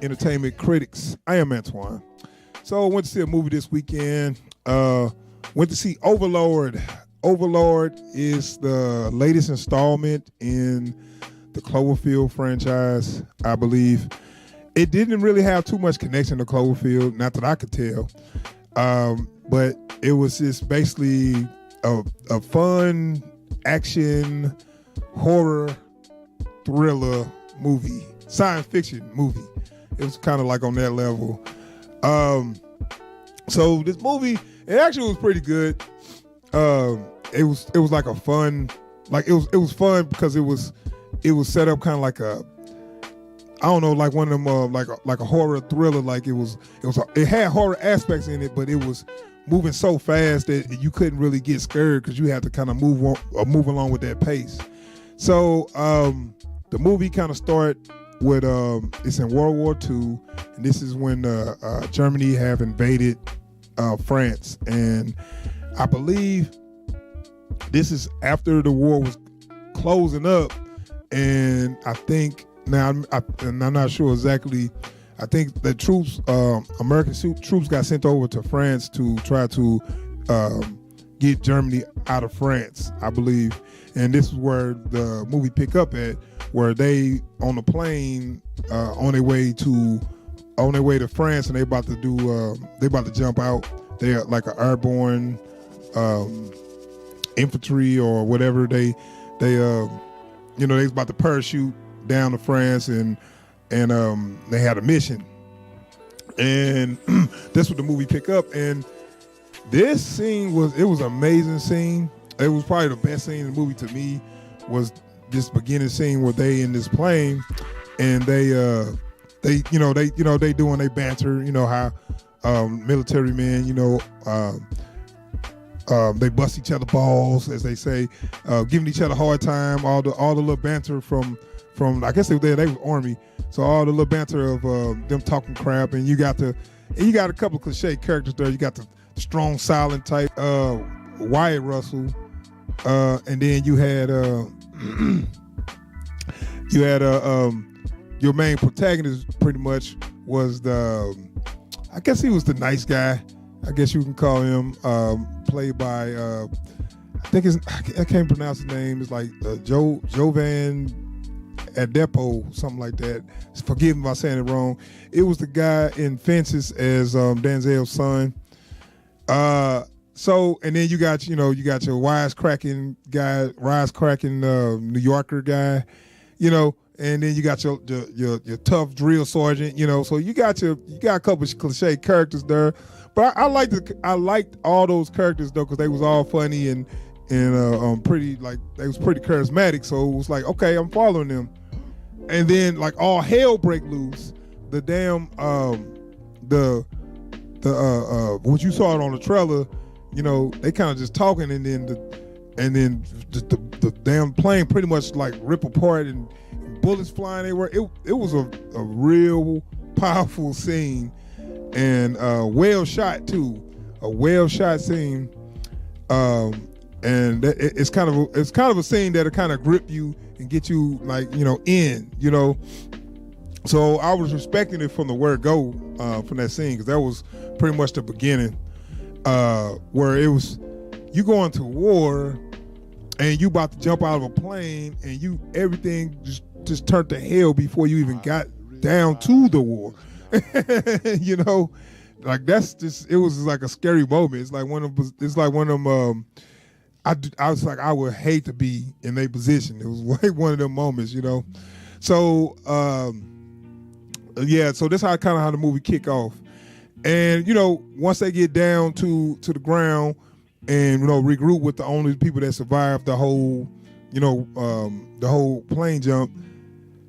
entertainment critics. I am Antoine. So I went to see a movie this weekend. Went to see Overlord. Overlord is the latest installment in the Cloverfield franchise, I believe. It didn't really have too much connection to Cloverfield, not that I could tell. But it was just basically a fun action horror thriller movie, science fiction movie. It was kind of like on that level. So this movie, it actually was pretty good. It was like a fun, like it was fun because it was set up kind of like a, I don't know, like one of them like a horror thriller. Like it had horror aspects in it, but it was moving so fast that you couldn't really get scared because you had to kind of move along with that pace. So the movie kind of start with it's in World War II, and this is when Germany have invaded France, and I believe this is after the war was closing up, and I think now I'm not sure exactly. I think the troops, American troops, got sent over to France to try to get Germany out of France, I believe. And this is where the movie pick up at, where they on the plane on their way to France, and they about to jump out. They're like an airborne infantry or whatever. They was about to parachute down to France, and they had a mission, and that's what the movie pick up. And this scene was an amazing scene. It was probably the best scene in the movie to me, was this beginning scene where they in this plane, and they doing their banter, how military men, they bust each other balls, as they say, giving each other a hard time, all the little banter from I guess they was army, so all the little banter of them talking crap, and you got a couple of cliche characters there. You got the strong silent type Wyatt Russell, and then you had your main protagonist pretty much was I guess he was the nice guy, I guess you can call him, played by I can't pronounce his name. It's like Jovan Adepo, something like that. Forgive me if I'm saying it wrong. It was the guy in Fences as Denzel's son. So, and then you got your wisecracking New Yorker guy, and then you got your tough drill sergeant, So you got a couple of cliche characters there, but I liked all those characters though, because they was all funny and pretty, like, they was pretty charismatic. So it was like, okay, I'm following them. And then like all hell break loose. The damn what you saw it on the trailer, they kind of just talking, and then the damn plane pretty much like rip apart and bullets flying everywhere. It was a real powerful scene, and well shot too. A well shot scene. And it's kind of a scene that'll kind of grip you and get you like in. So I was respecting it from the word go, from that scene, because that was pretty much the beginning, where it was you going to war and you about to jump out of a plane, and everything just turned to hell before you even got down to the war. Like that's just, it was like a scary moment. It's like one of them. I was like, I would hate to be in their position. It was like one of them moments, So so that's how the movie kick off. And once they get down to the ground and regroup with the only people that survived the whole plane jump.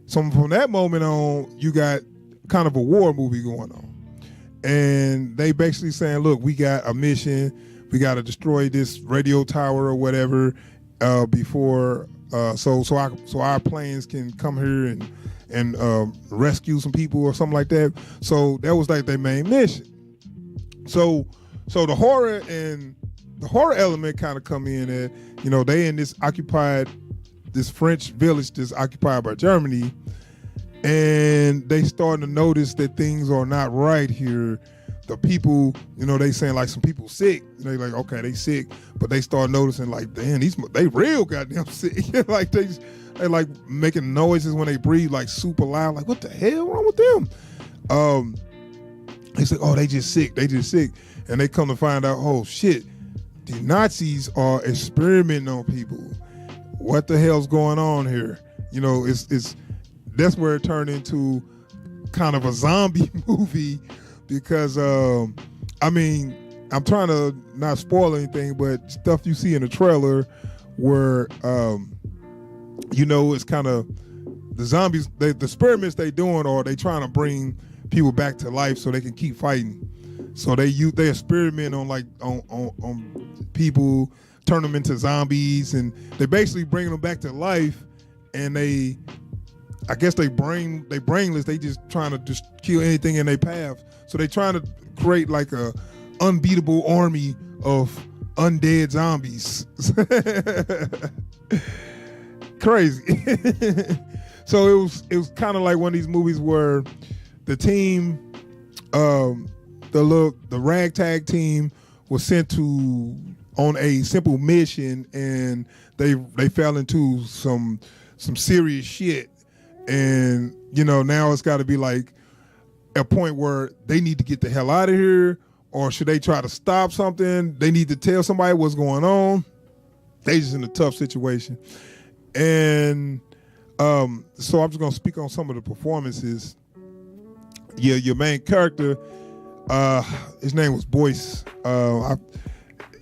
So from that moment on, you got kind of a war movie going on. And they basically saying, look, we got a mission. We got to destroy this radio tower or whatever before so our planes can come here and rescue some people or something like that. So that was like their main mission. So the horror element kind of come in at, they in this French village that's occupied by Germany, and they starting to notice that things are not right here. The people, they saying like some people sick. They like, okay, they sick, but they start noticing like, damn, they real goddamn sick. Like they like making noises when they breathe, like super loud. Like, what the hell wrong with them? They say, oh, they just sick, and they come to find out, oh shit, the Nazis are experimenting on people. What the hell's going on here? It's that's where it turned into kind of a zombie movie. Because, I'm trying to not spoil anything, but stuff you see in the trailer where, it's kind of the zombies, the experiments they doing, or they trying to bring people back to life so they can keep fighting. So they experiment on people, turn them into zombies, and they basically bring them back to life, and I guess they brainless. They just trying to just kill anything in their path. So they trying to create like a unbeatable army of undead zombies. Crazy. So it was kind of like one of these movies where the team, the ragtag team was sent on a simple mission, and they fell into some serious shit. And now it's got to be like a point where they need to get the hell out of here, or should they try to stop something? They need to tell somebody what's going on. They just in a tough situation. And so I'm just gonna speak on some of the performances. Yeah, your main character, his name was Boyce. I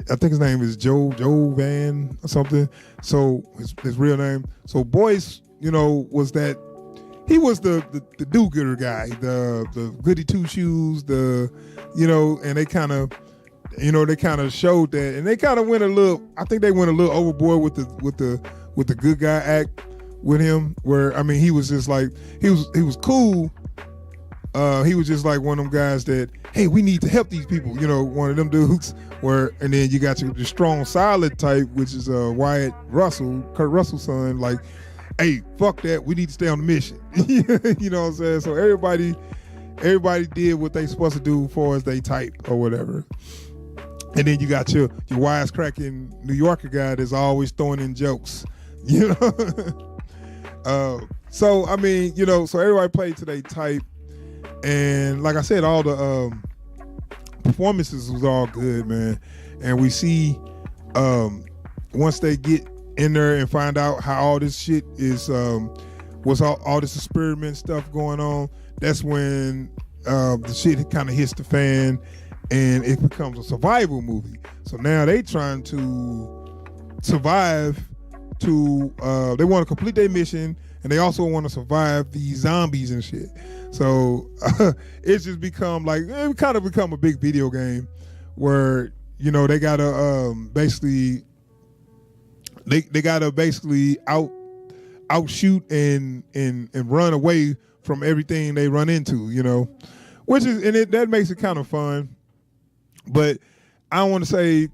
think his name is Joe Van or something. So his real name. So Boyce, was that. He was the do-gooder guy, the goody two-shoes, and they kind of showed that, and they kind of went a little. I think they went a little overboard with the good guy act with him. Where he was just like he was cool. He was just like one of them guys that, hey, we need to help these people. One of them dudes. And then you got the strong, solid type, which is Wyatt Russell, Kurt Russell's son, like. Hey, fuck that. We need to stay on the mission. You know what I'm saying? So everybody did what they supposed to do as far as they type or whatever. And then you got your wisecracking New Yorker guy that's always throwing in jokes. So everybody played to their type. And like I said, all the performances was all good, man. And we see once they get in there and find out how all this shit is, what's all this experiment stuff going on, that's when the shit kind of hits the fan and it becomes a survival movie. So now they trying to survive they want to complete their mission, and they also want to survive these zombies and shit. So it's just become it kind of become a big video game where, they gotta basically They gotta basically outshoot and run away from everything they run into, which is, and that makes it kind of fun. But I want to say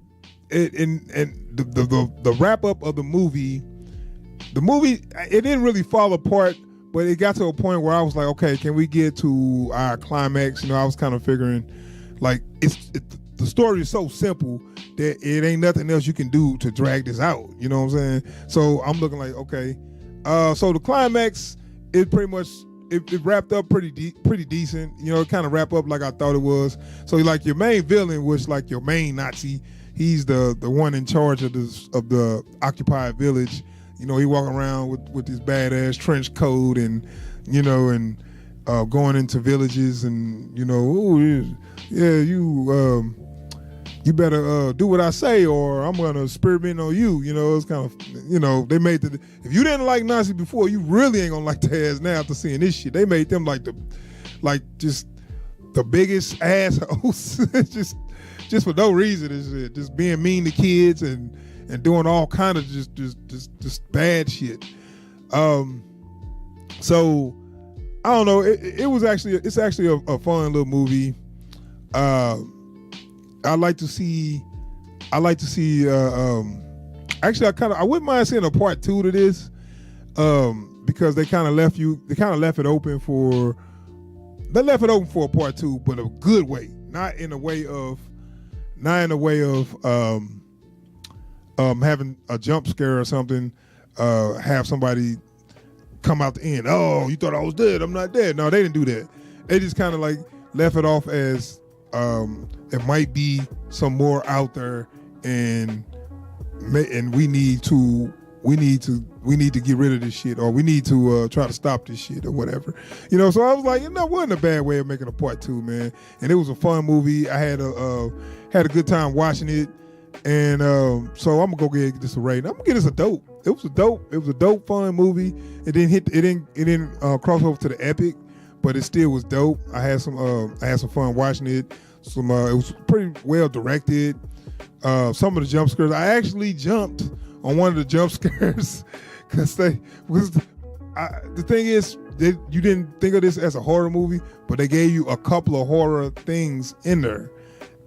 it, and the wrap up of the movie it didn't really fall apart, but it got to a point where I was like, okay, can we get to our climax? I was kind of figuring like the story is so simple that it ain't nothing else you can do to drag this out. You know what I'm saying? So I'm looking like, okay. So the climax, it pretty much, it wrapped up pretty decent. It kind of wrapped up like I thought it was. So like your main villain was like your main Nazi. He's the one in charge of the occupied village. He walking around with this badass trench coat and, going into villages and, you better do what I say or I'm going to experiment on you. It's kind of, they made if you didn't like Nazi before, you really ain't going to like the ass now after seeing this shit. They made them just the biggest assholes, just for no reason. It's just being mean to kids and doing all kind of just bad shit. So I don't know. It's actually a fun little movie. I like to see. Actually, I wouldn't mind seeing a part 2 to this, because they kind of left it open for a part two, but a good way, not in a way of having a jump scare or something, have somebody come out the end. Oh, you thought I was dead? I'm not dead. No, they didn't do that. They just kind of like left it off as it might be some more out there, and we need to get rid of this shit, or we need to try to stop this shit or whatever. So I was like, it wasn't a bad way of making a part two, man. And it was a fun movie. I had a good time watching it. And so I'm gonna go get this a rating. I'm gonna get this a dope. It was a dope, fun movie. It didn't cross over to the epic, but it still was dope. I had some fun watching it. It was pretty well directed. Some of the jump scares, I actually jumped on one of the jump scares because the thing is that you didn't think of this as a horror movie, but they gave you a couple of horror things in there.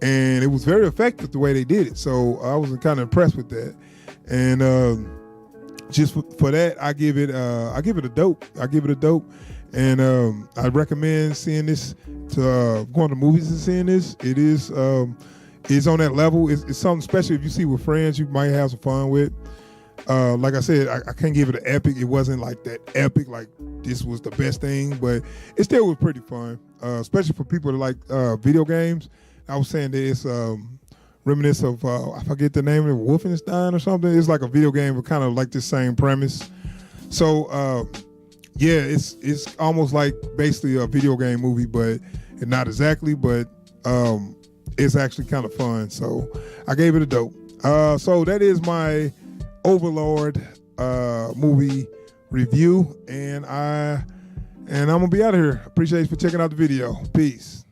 And it was very effective the way they did it. So I was kind of impressed with that. And just for that, I give it a dope. And I recommend seeing this to going to movies and seeing this. It is it's on that level. It's something special. If you see with friends, you might have some fun with. Like I said, I can't give it an epic. It wasn't like that epic, like this was the best thing, but it still was pretty fun, especially for people that like video games. I was saying that it's reminiscent of, I forget the name of it, Wolfenstein or something. It's like a video game, but kind of like the same premise. So, yeah, it's almost like basically a video game movie, but not exactly, but it's actually kind of fun. So I gave it a dope. So that is my Overlord movie review, and I'm gonna be out of here. Appreciate you for checking out the video. Peace.